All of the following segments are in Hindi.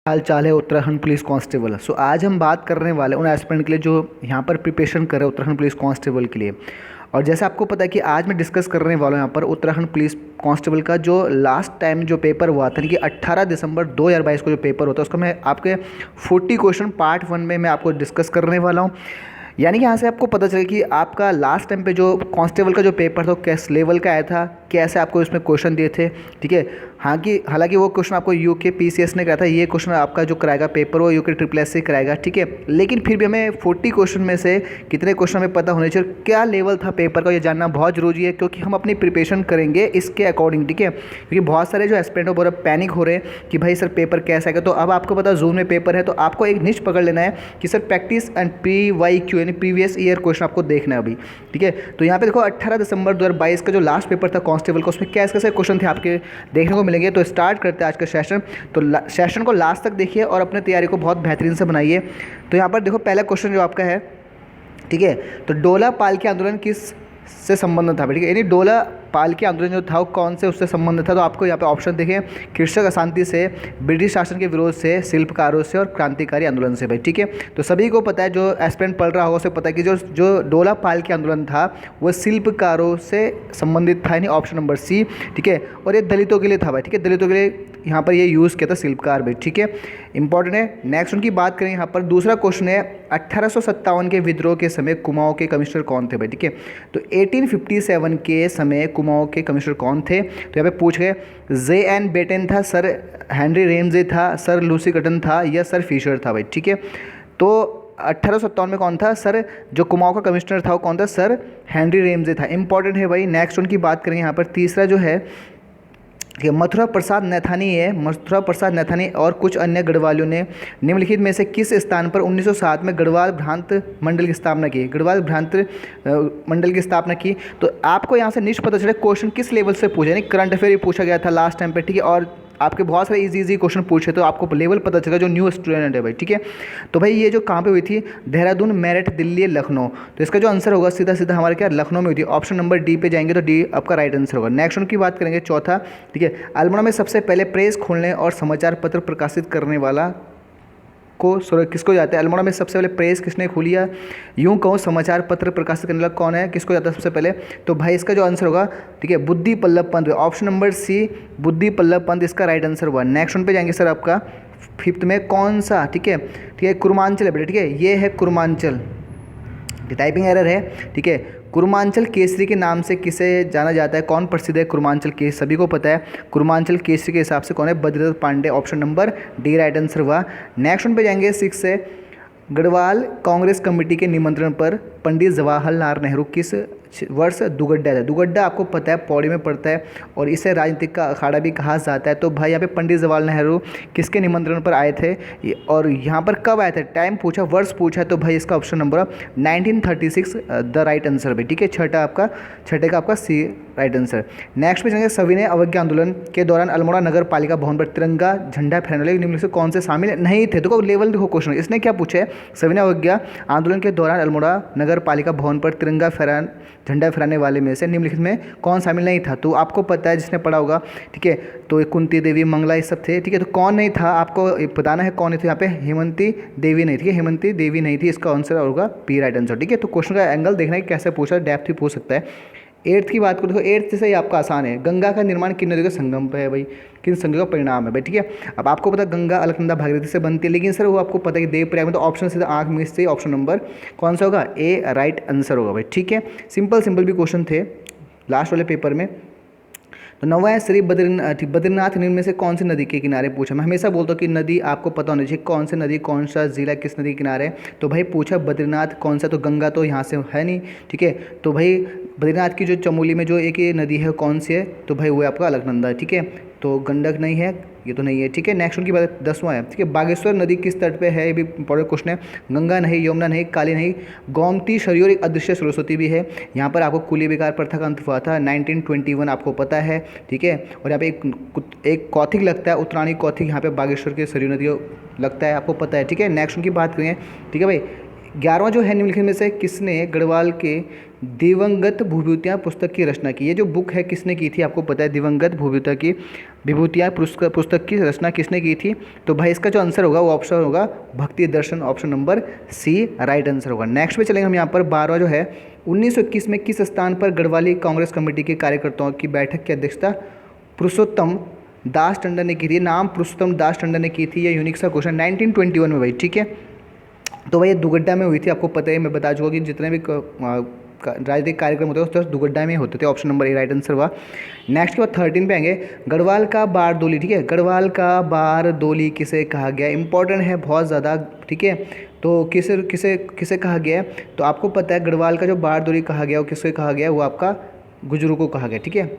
हाल चाल है उत्तराखंड पुलिस कांस्टेबल। आज हम बात करने वाले उन एस्पिरेंट के लिए जो यहाँ पर प्रिपरेशन कर रहे हैं उत्तराखंड पुलिस कांस्टेबल के लिए। और जैसे आपको पता है कि आज मैं डिस्कस करने वाला हूँ यहाँ पर उत्तराखंड पुलिस कांस्टेबल का जो लास्ट टाइम जो पेपर हुआ था कि 18 दिसंबर 2022 को जो पेपर होता है उसका मैं आपके 40 क्वेश्चन पार्ट 1 में मैं आपको डिस्कस करने वाला हूँ। यानी कि यहाँ से आपको पता चले कि आपका लास्ट टाइम पे जो कांस्टेबल का जो पेपर था वो किस लेवल का आया था, कैसे आपको इसमें क्वेश्चन दिए थे। ठीक है, हालांकि वो क्वेश्चन आपको यूके पीसीएस ने कराया था, ये क्वेश्चन आपका जो कराएगा पेपर वो यूके ट्रिपल एस से कराएगा। ठीक है, लेकिन फिर भी हमें 40 क्वेश्चन में से कितने क्वेश्चन हमें पता होने चाहिए, क्या लेवल था पेपर का, ये जानना बहुत जरूरी है क्योंकि हम अपनी प्रिपरेशन करेंगे इसके अकॉर्डिंग। ठीक है, क्योंकि बहुत सारे जो एस्पिरेंट हो बहुत पैनिक हो रहे हैं कि भाई सर पेपर कैसा आएगा। तो अब आपको पता जून में पेपर है तो आपको एक निश पकड़ लेना है कि सर प्रैक्टिस एंड PYQ यानी प्रीवियस ईयर क्वेश्चन आपको देखना है अभी। ठीक है, तो यहाँ पे देखो 18 दिसंबर 2022 का जो लास्ट पेपर था कांस्टेबल का उसमें कैसे कैसे क्वेश्चन थे आपके देखने को मिलेंगे। तो स्टार्ट करते हैं आज का सेशन। तो सेशन को लास्ट तक देखिए और अपने तैयारी को बहुत बेहतरीन से बनाइए। तो यहाँ पर देखो पहला क्वेश्चन जो आपका है, ठीक है, तो डोला पालकी आंदोलन किस से संबंध था। ठीक है, यानी डोला पालकी आंदोलन जो था वो कौन से उससे संबंध था। तो आपको यहाँ पे ऑप्शन देखें, कृषक अशांति से, ब्रिटिश शासन के विरोध से, शिल्पकारों से और क्रांतिकारी आंदोलन से। भाई ठीक है, तो सभी को पता है, जो एस्पिरेंट पढ़ रहा होगा उसे पता है कि जो डोला पालकी आंदोलन था वो शिल्पकारों से संबंधित था, यानी ऑप्शन नंबर सी। ठीक है, और ये दलितों के लिए था भाई। ठीक है, दलितों के लिए यहाँ पर ये यूज़ किया था शिल्पकार भाई। ठीक है, इंपॉर्टेंट है। नेक्स्ट उनकी बात करें यहाँ पर दूसरा क्वेश्चन है 1857 के विद्रोह के समय कुमाऊं के कमिश्नर कौन थे भाई। ठीक है, तो 1857 के समय कुमाऊं के कमिश्नर कौन थे। तो यहाँ पे पूछ गए JN बेटेन था, सर हेनरी रेमजे था, सर लूसी कटन था या सर फिशर था भाई। ठीक है, तो 1857 में कौन था सर, जो कुमाऊं का कमिश्नर था वो कौन था, सर हेनरी रेमजे था। इंपॉर्टेंट है भाई। नेक्स्ट उनकी बात करेंगे यहाँ पर तीसरा जो है, ठीक है, मथुरा प्रसाद नैथानी है। मथुरा प्रसाद नैथानी और कुछ अन्य गढ़वालियों ने निम्नलिखित में से किस स्थान पर 1907 में गढ़वाल भ्रांत मंडल की स्थापना की। गढ़वाल भ्रांत मंडल की स्थापना की। तो आपको यहाँ से निश्चित पता चले क्वेश्चन किस लेवल से पूछा, यानी करंट अफेयर ही पूछा गया था लास्ट टाइम पे। ठीक है, और आपके बहुत सारे इजी क्वेश्चन पूछे तो आपको लेवल पता चलेगा जो न्यू स्टूडेंट है भाई। ठीक है, तो भाई ये जो कहाँ पे हुई थी, देहरादून, मेरठ, दिल्ली, लखनऊ। तो इसका जो आंसर होगा सीधा सीधा हमारे क्या लखनऊ में हुई थी। ऑप्शन नंबर डी पे जाएंगे तो डी आपका राइट आंसर होगा। नेक्स्ट उनकी बात करेंगे चौथा। ठीक है, अल्मोड़ा में सबसे पहले प्रेस खोलने और समाचार पत्र प्रकाशित करने वाला किसको जाता है। अल्मोड़ा में सबसे पहले प्रेस किसने खोली है, यूँ कहूँ समाचार पत्र प्रकाशित करने वाला कौन है, किसको जाता है सबसे पहले। तो भाई इसका जो आंसर होगा, ठीक है, Buddhi Pallav Pant. Option number C Buddhi Pallav Pant इसका राइट आंसर हुआ। नेक्स्ट वन पे जाएंगे सर आपका फिफ्थ में कौन सा, ठीक है, कुर्मांचल है बेटा। ठीक है, ये है कुर्मांचल, टाइपिंग एरर है। ठीक है, कुर्मांचल केसरी के नाम से किसे जाना जाता है, कौन प्रसिद्ध है कुर्मांचल केसरी, सभी को पता है। कुर्मांचल केसरी के हिसाब से कौन है, Badrinath Pande. Option number D right answer हुआ। नेक्स्ट वन पे जाएंगे 6 से, गढ़वाल कांग्रेस कमेटी के निमंत्रण पर पंडित जवाहरलाल नेहरू किस वर्ष दुगड्डा था। दुगड्डा आपको पता है पौड़ी में पड़ता है और इसे राजनीतिक का अखाड़ा भी कहा जाता है। तो भाई यहाँ पे पंडित जवाहरलाल नेहरू किसके निमंत्रण पर आए थे और यहाँ पर कब आए थे, टाइम पूछा, वर्ष पूछा, तो भाई इसका option number 1936 the right answer भाई। ठीक है, छठे का आपका सी राइट आंसर। नेक्स्ट पे जाएंगे, सविनय अवज्ञा आंदोलन के दौरान अल्मोड़ा नगर पालिका भवन पर तिरंगा झंडा फहराने वाले निम्नलिखित से कौन से शामिल नहीं थे। देखो लेवल देखो क्वेश्चन, इसने क्या पूछा है, सविनय अवज्ञा आंदोलन के दौरान अल्मोड़ा नगर पालिका भवन पर झंडा फहराने वाले में से निम्नलिखित में कौन शामिल नहीं था। तो आपको पता है जिसने पढ़ा होगा। ठीक है, तो कुंती देवी, मंगला, ये सब थे। ठीक है, तो कौन नहीं था आपको बताना है कौन नहीं था। यहाँ पे हेमंती देवी नहीं थी, हेमंती देवी नहीं थी, इसका आंसर होगा पी राइट आंसर। ठीक है, तो क्वेश्चन का एंगल देखना है कैसे पूछा, डेप्थ भी पूछ सकता है। 8th की बात करो, देखो 8th से ही आपका आसान है। गंगा का निर्माण किन नदियों के संगम पर है भाई, किन संगम का परिणाम है भाई। ठीक है, अब आपको पता है गंगा अलकनंदा भागीरथी से बनती है, लेकिन सर वो आपको पता है कि देवप्रयाग में। तो ऑप्शन सीधा आँख में से ऑप्शन नंबर कौन सा होगा, ए राइट आंसर होगा भाई। ठीक है, सिंपल भी क्वेश्चन थे लास्ट वाले पेपर में। तो नवा है श्री बद्रीनाथ निम्न में से कौन सी नदी के किनारे पूछा। मैं हमेशा बोलता हूँ कि नदी आपको पता होनी चाहिए, कौन सी नदी, कौन सा जिला, किस नदी के किनारे। तो भाई पूछा बद्रीनाथ कौन सा, तो गंगा तो यहाँ से है नहीं। ठीक है, तो भाई बद्रीनाथ की जो चमोली में जो एक ये नदी है कौन सी है, तो भाई वो है आपका अलकनंदा। ठीक है, तो गंडक नहीं है, ये तो नहीं है। ठीक है, नेक्स्ट उनकी बात 10वां है। ठीक है, बागेश्वर नदी किस तट पे है, ये भी इंपॉर्टेंट क्वेश्चन है। गंगा नहीं, यमुना नहीं, काली नहीं, गोमती, सरयू और एक अदृश्य सरस्वती भी है। यहाँ पर आपको कुली बेकार प्रथा का अंत हुआ था 1921, आपको पता है। ठीक है, और यहाँ पे एक कौथिक लगता है, उत्तरायणी कौथिक, यहाँ पे बागेश्वर के सरयू नदी लगता है, आपको पता है। ठीक है, नेक्स्ट उनकी बात करें। ठीक है भाई, 11वां जो है निम्नलिखित में से किसने गढ़वाल के दिवंगत भूभूतियाँ पुस्तक की रचना की। ये जो बुक है किसने की थी, आपको पता है दिवंगत भूभूतिया की विभूतियाँ पुस्तक की रचना किसने की थी। तो भाई इसका जो आंसर होगा वो ऑप्शन होगा भक्ति दर्शन, option number C right answer होगा। नेक्स्ट पे चलेंगे हम यहाँ पर 12वां जो है 1921 में किस स्थान पर गढ़वाली कांग्रेस कमेटी के कार्यकर्ताओं की बैठक की अध्यक्षता पुरुषोत्तम दास टंडन ने की थी। नाम पुरुषोत्तम दास टंडन ने की थी, ये यूनिक सा क्वेश्चन 1921 में भाई, ठीक है। तो भाई ये दुगड्डा में हुई थी, आपको पता है, मैं बता चुका कि जितने भी राजनीतिक कार्यक्रम होते हैं उस दुगड्डा में होते थे। Option number A right answer हुआ। नेक्स्ट के बाद 13 पे आएंगे, गढ़वाल का बारदोली, ठीक है। गढ़वाल का बारदोली किसे कहा गया, इंपॉर्टेंट है बहुत ज़्यादा, ठीक है। तो किसे किसे किसे कहा गया है, तो आपको पता है गढ़वाल का जो बारदोली कहा गया वो किसे कहा गया, वो आपका गुजरू को कहा गया, ठीक है,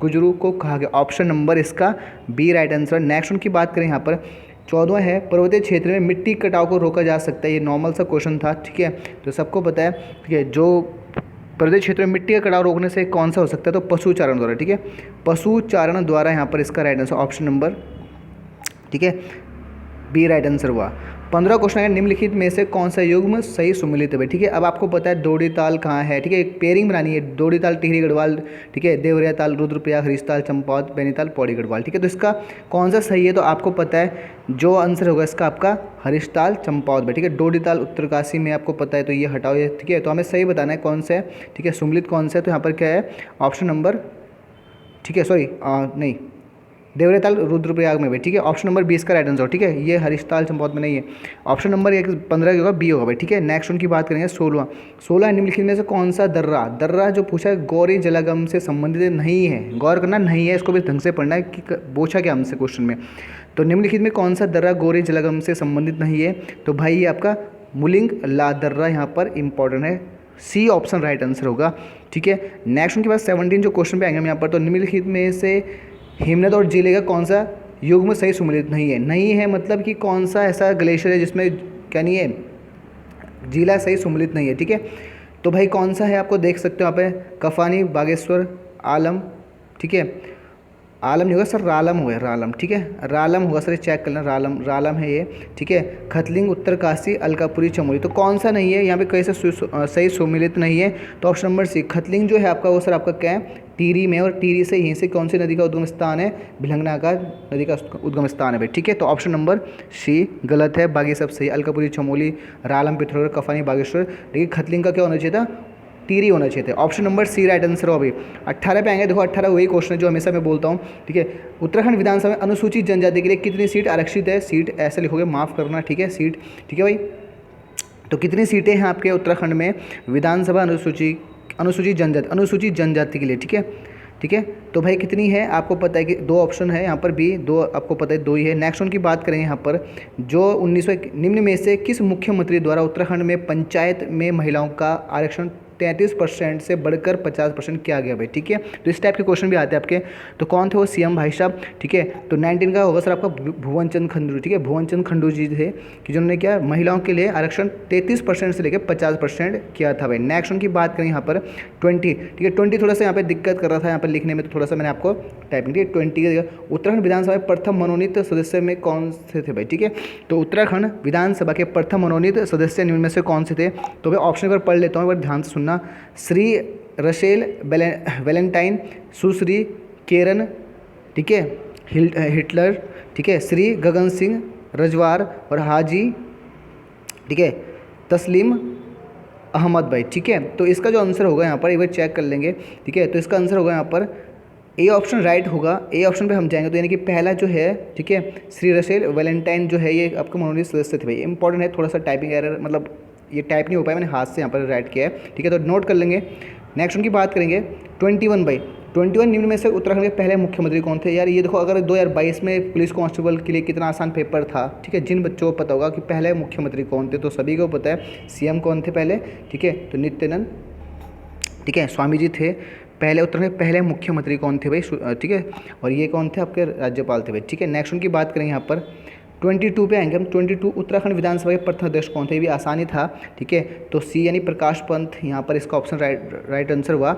गुजरू को कहा गया। ऑप्शन नंबर इसका बी राइट आंसर। नेक्स्ट उनकी बात करें यहाँ पर 14वां है, पर्वतीय क्षेत्र में मिट्टी कटाव को रोका जा सकता है। ये नॉर्मल सा क्वेश्चन था, ठीक है, तो सबको पता है, ठीक है। जो पर्वतीय क्षेत्र में मिट्टी का कटाव रोकने से कौन सा हो सकता है, तो पशुचारण द्वारा, ठीक है, पशुचारण द्वारा यहाँ पर इसका राइट आंसर ऑप्शन नंबर, ठीक है, बी राइट आंसर हुआ। 15 क्वेश्चन है, निम्नलिखित में से कौन सा युग्म सही सुमिलित है, ठीक है। अब आपको पता है दोड़ी ताल कहाँ है, ठीक है, एक पेयरिंग बनानी है, दोड़ी ताल टिहरी गढ़वाल, ठीक है, देवरिया ताल रुद्रप्रयाग हरीशताल चंपावत बैनीताल पौड़ी गढ़वाल, ठीक है। तो इसका कौन सा सही है, तो आपको पता है जो आंसर होगा इसका आपका हरीशताल चंपावत, ठीक है। डोडी ताल उत्तरकाशी में आपको पता है, तो ये हटाओ ये, ठीक है। तो हमें सही बताना है कौन सा है, ठीक है, सुमिलित कौन सा है, तो यहाँ पर क्या है ऑप्शन नंबर, ठीक है, सॉरी नहीं, देवरिया ताल रुद्रप्रयाग में भी, ठीक है। ऑप्शन नंबर 20 का राइट आंसर, ठीक है, ये हरीशताल चंपावत में नहीं है। ऑप्शन नंबर 15 होगा, बी होगा भाई, ठीक है। नेक्स्ट उनकी बात करेंगे 16 निम्नलिखित में से कौन सा दर्रा जो पूछा है गौरी जलागम से संबंधित नहीं है, गौर करना नहीं है, इसको भी ढंग से पढ़ना है कि पूछा क्या हमसे क्वेश्चन में। तो निम्नलिखित में कौन सा दर्रा गौरी जलागम से संबंधित नहीं है, तो भाई ये आपका मुलिंग ला दर्रा यहाँ पर इंपॉर्टेंट है, सी ऑप्शन राइट आंसर होगा, ठीक है। नेक्स्ट उनके बाद 17 जो क्वेश्चन पे आएंगे हम यहाँ पर, तो निम्नलिखित में से हिमनद और जिले का कौन सा युग्म सही सुमिलित नहीं है। नहीं है मतलब कि कौन सा ऐसा ग्लेशियर है जिसमें क्या नहीं है, जिला सही सुमिलित नहीं है, ठीक है। तो भाई कौन सा है, आपको देख सकते हो यहाँ पे कफानी, बागेश्वर, आलम, ठीक है, आलम नहीं होगा सर, रालम हुआ है, रालम, ठीक है, रालम होगा सर, चेक कर लेना, रालम है ये, ठीक है। खतलिंग, उत्तरकाशी, अलकापुरी, चमोली, तो कौन सा नहीं है यहाँ पे, कैसे सही सुमिलित नहीं है, तो ऑप्शन नंबर सी। खतलिंग जो है आपका वो सर आपका क्या है, टिहरी में, और टिहरी से यहीं से कौन सी नदी का उद्गम स्थान है, भिलंगना का नदी का उद्गम स्थान है भाई, ठीक है। तो ऑप्शन नंबर सी गलत है, बाकी सब सही, अलकापुरी, चमोली, रालम, पिथौरागढ़, कफानी, बागेश्वर, लेकिन खतलिंग का क्या होना चाहिए था, टिहरी होना चाहिए था। Option number C right answer हो। अभी 18 पे आएंगे, देखो 18 वही क्वेश्चन है जो हमेशा मैं बोलता हूँ, ठीक है। उत्तराखंड विधानसभा में अनुसूचित जनजाति के लिए कितनी सीट आरक्षित है, सीट ऐसे लिखोगे, माफ़ करना, ठीक है, सीट, ठीक है भाई। तो कितनी सीटें हैं आपके उत्तराखंड में विधानसभा अनुसूचित जनजाति के लिए, ठीक है, ठीक है। तो भाई कितनी है, आपको पता है कि 2 ऑप्शन है यहाँ पर, बी 2, आपको पता है 2 ही है। नेक्स्ट उनकी बात करेंगे यहाँ पर, जो 1900 निम्न में से किस मुख्यमंत्री द्वारा उत्तराखंड में पंचायत में महिलाओं का आरक्षण 33% से बढ़कर 50% किया गया भाई, ठीक है। तो इस टाइप के क्वेश्चन भी आते हैं आपके, तो कौन थे वो, सीएम भाई साहब, ठीक है। तो 19 का होगा सर आपका भुवन चंद खंडू, ठीक है, भुवन चंद खंडू जी थे कि जिन्होंने क्या महिलाओं के लिए आरक्षण 33% से लेकर 50% किया था भाई। नेक्स्ट उनकी बात करें यहाँ पर 20, ठीक है, 20 थोड़ा सा यहाँ पर दिक्कत कर रहा था यहाँ पर लिखने में, तो थोड़ा सा मैंने आपको टाइपिंग, ठीक है। 20 की जगह उत्तराखंड विधानसभा में प्रथम मनोनीत सदस्य में कौन से थे भाई, ठीक है। तो उत्तराखंड विधानसभा के प्रथम मनोनीत सदस्य निम्न में से कौन से थे, तो भाई ऑप्शन पर पढ़ लेता हूँ, एक बार ध्यान से सुनना। श्री रशेल वैलेंटाइन, सुश्री केरन, ठीक है, हिटलर, ठीक है, श्री गगन सिंह रजवार और हाजी, ठीक है, तस्लीम अहमद भाई, ठीक है। तो इसका जो आंसर होगा यहाँ पर एक बार चेक कर लेंगे, ठीक है। तो इसका आंसर होगा यहाँ पर ए ऑप्शन राइट होगा, ए ऑप्शन पे हम जाएंगे, तो यानी कि पहला जो है, ठीक है, श्री रशेल वैलेंटाइन जो है ये आपका मनोनीत सदस्य थे भाई। इंपॉर्टेंट है, थोड़ा सा टाइपिंग एरर, मतलब ये टाइप नहीं हो पाया, मैंने हाथ से यहाँ पर राइट किया है, ठीक है, तो नोट कर लेंगे। नेक्स्ट उनकी बात करेंगे 21 भाई, 21 निम्न में से उत्तराखंड के पहले मुख्यमंत्री कौन थे यार। ये देखो, अगर 2022 में पुलिस कांस्टेबल के लिए कितना आसान पेपर था, ठीक है, जिन बच्चों को पता होगा कि पहले मुख्यमंत्री कौन थे, तो सभी को पता है सीएम कौन थे पहले, ठीक है, तो नित्यानंद, ठीक है, स्वामी जी थे पहले, उत्तराखंड के पहले मुख्यमंत्री कौन थे भाई, ठीक है, और ये कौन थे आपके राज्यपाल थे भाई, ठीक है। नेक्स्ट उनकी बात करेंगे यहाँ पर 22 पे आएंगे हम, 22 उत्तराखंड विधानसभा के प्रथम अध्यक्ष कौन थे, ये भी आसानी था, ठीक है। तो सी यानी प्रकाश पंत यहाँ पर इसका ऑप्शन राइट आंसर हुआ।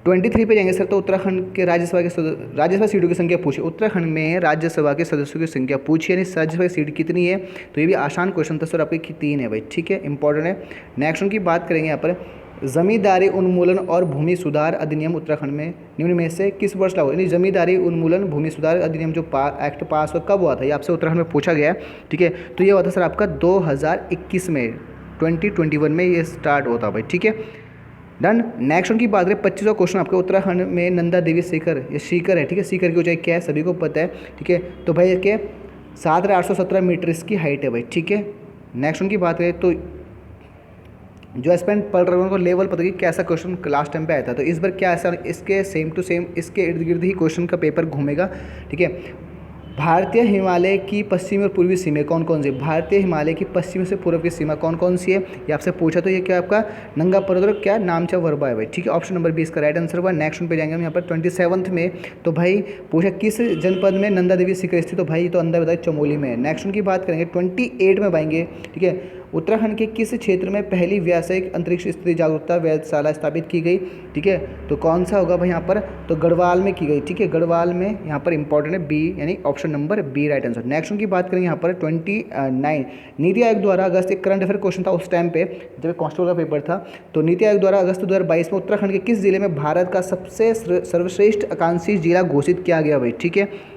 23 पे जाएंगे सर, तो उत्तराखंड के राज्यसभा सीटों की संख्या पूछी। उत्तराखंड में राज्यसभा के सदस्यों की संख्या पूछी, यानी राज्यसभा की सीट कितनी है, तो ये भी आसान क्वेश्चन था सर, आपकी 3 है भाई, ठीक है, इंपॉर्टेंट है। नेक्स्ट उनकी बात करेंगे यहाँ पर, जमींदारी उन्मूलन और भूमि सुधार अधिनियम उत्तराखंड में निम्न में से किस वर्ष लागू, यानी जमींदारी उन्मूलन भूमि सुधार अधिनियम जो एक्ट पास हुआ कब हुआ था, ये आपसे उत्तराखंड में पूछा गया है, ठीक है। तो ये हुआ था सर आपका 2021 में, 2021 में ये स्टार्ट होता भाई, ठीक है, डन। नेक्स्ट उनकी बात करें 25वां क्वेश्चन आपके, उत्तराखंड में नंदा देवी शिखर, ये शिखर है, ठीक है, शिखर की ऊंचाई क्या है सभी को पता है, ठीक है। तो भाई इसके 7,817 मीटर इसकी हाइट है भाई, ठीक है। नेक्स्ट उनकी बात करें तो जो एस्पेंट पढ़ रहे हैं उनको लेवल पता कि कैसा क्वेश्चन लास्ट टाइम पे आया था, तो इस बार क्या ऐसा इसके सेम टू सेम इसके इर्द गिर्द ही क्वेश्चन का पेपर घूमेगा, ठीक है। भारतीय हिमालय की पश्चिमी और पूर्वी सीमा कौन कौन सी, भारतीय हिमालय की पश्चिम से पूर्व की सीमा कौन कौन सी है, ये आपसे पूछा, तो ये क्या आपका नंगा पर्वत और क्या नामचा वर्बा है भाई, ठीक है। ऑप्शन नंबर 20 का राइट आंसर हुआ। नेक्स्ट पे जाएंगे हम यहाँ पर 27th में, तो भाई पूछा किस जनपद में नंदा देवी शिखर स्थित, तो भाई ये तो अंदर बताया चमोली में है। नेक्स्ट उनकी बात करेंगे 28 में पाएंगे, ठीक है, उत्तराखंड के किस क्षेत्र में पहली व्यावसायिक अंतरिक्ष स्थिति जागरूकता वेधशाला स्थापित की गई, ठीक है, तो कौन सा होगा भाई यहाँ पर, तो गढ़वाल में की गई, ठीक है, गढ़वाल में यहाँ पर इंपॉर्टेंट है बी, यानी option number B right answer. Next उनकी बात करेंगे यहाँ पर 29, नीति आयोग द्वारा अगस्त, एक करंट अफेयर क्वेश्चन था उस टाइम पे जब कांस्टेबल का पेपर था, तो नीति आयोग द्वारा अगस्त 2022 में उत्तराखंड के किस जिले में भारत का सबसे सर्वश्रेष्ठ आकांक्षी जिला घोषित किया गया भाई, ठीक है।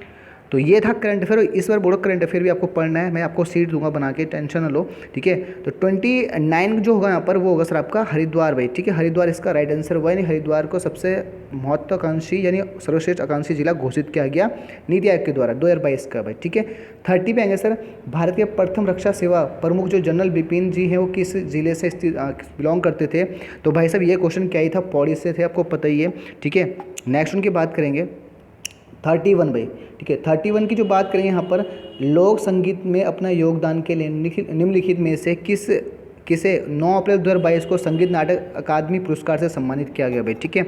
तो ये था करंट अफेयर, इस बार बोर्ड करंट अफेयर भी आपको पढ़ना है, मैं आपको सीट दूंगा बना के, टेंशन न लो, ठीक है। तो 29 जो होगा यहाँ पर वो होगा सर आपका हरिद्वार भाई, ठीक है, हरिद्वार इसका राइट आंसर हुआ, यानी हरिद्वार को सबसे महत्वाकांक्षी यानी सर्वश्रेष्ठ आकांक्षी जिला घोषित किया गया नीति आयोग के द्वारा 2022 का भाई, ठीक है। 30 पे आएंगे सर, भारत के प्रथम रक्षा सेवा प्रमुख जो जनरल बिपिन जी हैं वो किस जिले से बिलोंग करते थे, तो भाई साहब ये क्वेश्चन क्या ही था, पौड़ी से थे, आपको पता ही है, ठीक है। नेक्स्ट उनकी बात करेंगे 31 भाई, ठीक है, 31 की जो बात करेंगे यहाँ पर, लोक संगीत में अपना योगदान के लिए निम्नलिखित में से किसे 9 अप्रैल 2022 को संगीत नाटक अकादमी पुरस्कार से सम्मानित किया गया भाई, ठीक है।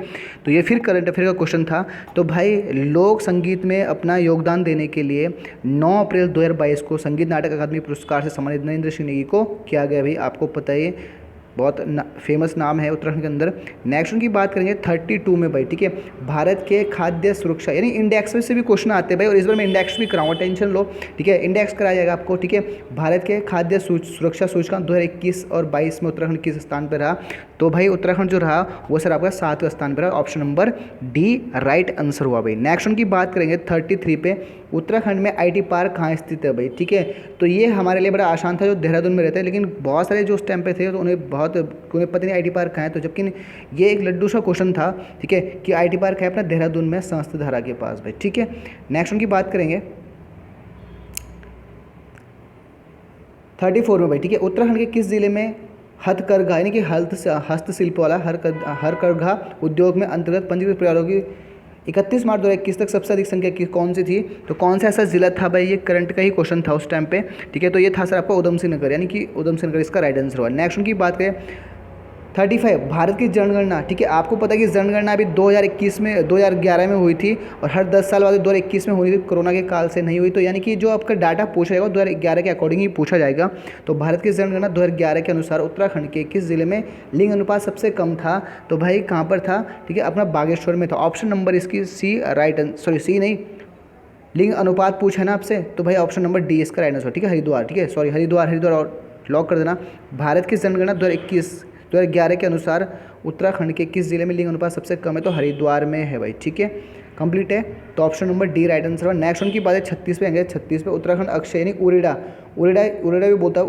तो ये फिर करंट अफेयर का क्वेश्चन था, तो भाई लोक संगीत में अपना योगदान देने के लिए 9 अप्रैल 2022 को संगीत नाटक अकादमी पुरस्कार से सम्मानित नरेंद्र सिंह नेगी को किया गया भाई, आपको पता है, बहुत फेमस नाम है उत्तराखंड के अंदर। नेक्स्ट उनकी बात करेंगे 32 में भाई, ठीक है, भारत के खाद्य सुरक्षा यानी इंडेक्स से भी क्वेश्चन आते हैं भाई, और इस बार मैं इंडेक्स भी कराऊंगा, टेंशन लो, ठीक है, इंडेक्स कराया जाएगा आपको, ठीक है। भारत के खाद्य सुरक्षा सूचकांक 2021 और 22 में उत्तराखंड किस स्थान पर रहा, तो भाई उत्तराखंड जो रहा वो सर आपका 7वें स्थान पर रहा, option number D right answer हुआ भाई। नेक्स्ट उनकी बात करेंगे 33 पे, उत्तराखंड में IT पार्क कहाँ स्थित है भाई, ठीक है, तो ये हमारे लिए बड़ा आसान था, जो देहरादून में रहता है, लेकिन बहुत सारे जो उस टाइम पे थे तो उन्हें पता नहीं IT पार्क कहाँ है, तो जबकि ये एक लड्डू सा क्वेश्चन था, ठीक है, कि IT पार्क है अपना देहरादून में संस्थधारा के पास भाई, ठीक है। नेक्स्ट उनकी बात करेंगे 34 में भाई, ठीक है, उत्तराखंड के किस जिले में हथकरघा यानी कि हस्तशिल्प वाला हथकरघा उद्योग में अंतर्गत पंजीकृत परिवारों की 31 मार्च 2021 तक सबसे अधिक संख्या की कौन सी थी, तो कौन सा ऐसा जिला था भाई, ये करंट का ही क्वेश्चन था उस टाइम पे, ठीक है, तो ये था सर आपका उधम सिंह नगर, यानी कि उधम सिंह नगर इसका राइट आंसर हुआ। नेक्स्ट उनकी बात करें 35, भारत की जनगणना, ठीक है, आपको पता है कि जनगणना अभी 2011 में हुई थी, और हर 10 साल बाद 2021 में हुई थी, कोरोना के काल से नहीं हुई, तो यानी कि जो आपका डाटा पूछा जाएगा 2011 के अकॉर्डिंग ही पूछा जाएगा। तो भारत की जनगणना 2011 के अनुसार उत्तराखंड के किस जिले में लिंग अनुपात सबसे कम था, तो भाई कहाँ पर था, ठीक है, अपना बागेश्वर में था, ऑप्शन नंबर इसकी सी सी नहीं, लिंग अनुपात पूछा है ना आपसे, तो भाई ऑप्शन नंबर डी इसका राइट आंसर, ठीक है, हरिद्वार, ठीक है, सॉरी हरिद्वार और लॉक कर देना। भारत की जनगणना 2011 के अनुसार उत्तराखंड के किस जिले में लिंग अनुपात सबसे कम है, तो हरिद्वार में है भाई, ठीक है, कंप्लीट है, तो option number D right answer है। नेक्स्ट उनकी बात है 36 पे आएंगे, 36 पे उत्तराखंड अक्षय यानी उरेडा भी बोलता है,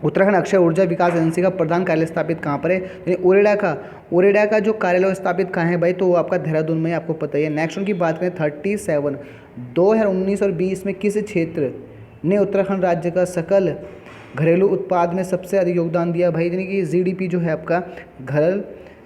उत्तराखंड अक्षय ऊर्जा विकास एजेंसी का प्रधान कार्यालय स्थापित कहाँ पर है, यानी उरेडा का जो कार्यालय स्थापित कहाँ है भाई, तो वो आपका देहरादून में, आपको पता ही है। नेक्स्ट उनकी बात करें 37, 2019 और 20 में किस क्षेत्र ने उत्तराखंड राज्य का सकल घरेलू उत्पाद में सबसे अधिक योगदान दिया भाई, यानी कि GDP जो है आपका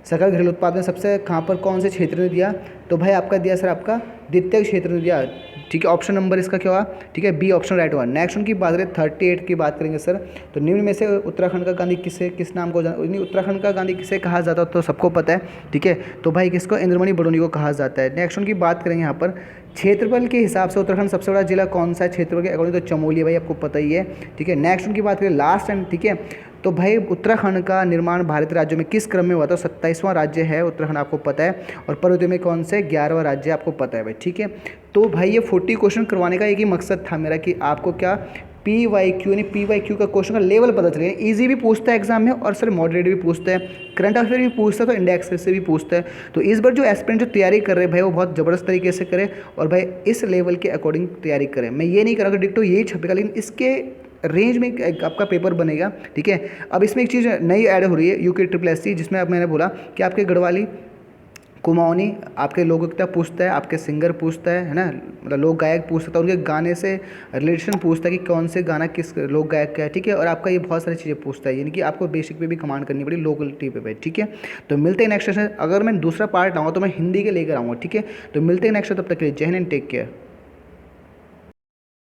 सकल घरेलू उत्पाद में सबसे कहाँ पर कौन से क्षेत्र ने दिया, तो भाई आपका दिया सर आपका द्वितीय क्षेत्र ने दिया, ठीक है, ऑप्शन नंबर इसका क्या हुआ, ठीक है, बी ऑप्शन राइट हुआ। नेक्स्ट उनकी बात करें 38 की बात करेंगे सर, तो निम्न में से उत्तराखंड का गांधी किस नाम को उत्तराखंड का गांधी किसे कहा जाता है, तो सबको पता है, ठीक है, तो भाई किसको, इंद्रमणि बडोनी को कहा जाता है। नेक्स्ट उनकी बात करेंगे यहाँ पर क्षेत्रफल के हिसाब से उत्तराखंड सबसे बड़ा जिला कौन सा है, क्षेत्रफल के अकॉर्डिंग तो चमोली भाई, आपको पता ही है, ठीक है। नेक्स्ट उनकी बात करें लास्ट एंड, ठीक है, तो भाई उत्तराखंड का निर्माण भारतीय राज्यों में किस क्रम में हुआ था? 27वां राज्य है उत्तराखंड, आपको पता है। और पर्वतीय में कौन से? 11वां राज्य, आपको पता है भाई, ठीक है। तो भाई ये 40 क्वेश्चन करवाने का एक ही मकसद था मेरा कि आपको क्या PYQ यानी PYQ का क्वेश्चन का लेवल पता चले। ईजी भी पूछता है एग्जाम में और सर मॉडरेट भी पूछता है, करंट अफेयर भी पूछता है, तो इंडिया एक्सप्रेस से भी पूछता है। तो इस बार जो एस्पिरेंट जो तैयारी कर रहे हैं भाई वो बहुत ज़बरदस्त तरीके से करें और भाई इस लेवल के अकॉर्डिंग तैयारी करें। मैं ये नहीं कह रहा कि डिक्टो यही छपेगा, लेकिन इसके रेंज में एक आपका पेपर बनेगा, ठीक है। अब इसमें एक चीज़ नई ऐड हो रही है UKSSC, जिसमें अब मैंने बोला कि आपके गढ़वाली कुमाऊनी आपके लोकगीता पूछता है, आपके सिंगर पूछता है ना, मतलब लोक गायक पूछता है, उनके गाने से रिलेशन पूछता है कि कौन से गाना किस लोक गायक का है, ठीक है। और आपका ये बहुत सारी चीज़ें पूछता है, यानी कि आपको बेसिक पे भी कमांड करनी पड़ी लोकलिटी पे, ठीक है। तो मिलते हैं नेक्स्ट सेशन। अगर मैं दूसरा पार्ट आऊँगा तो मैं हिंदी के लेकर आऊँगा, ठीक है। तो मिलते हैं नेक्स्ट, तब तक के लिए जय हिंद एंड टेक केयर।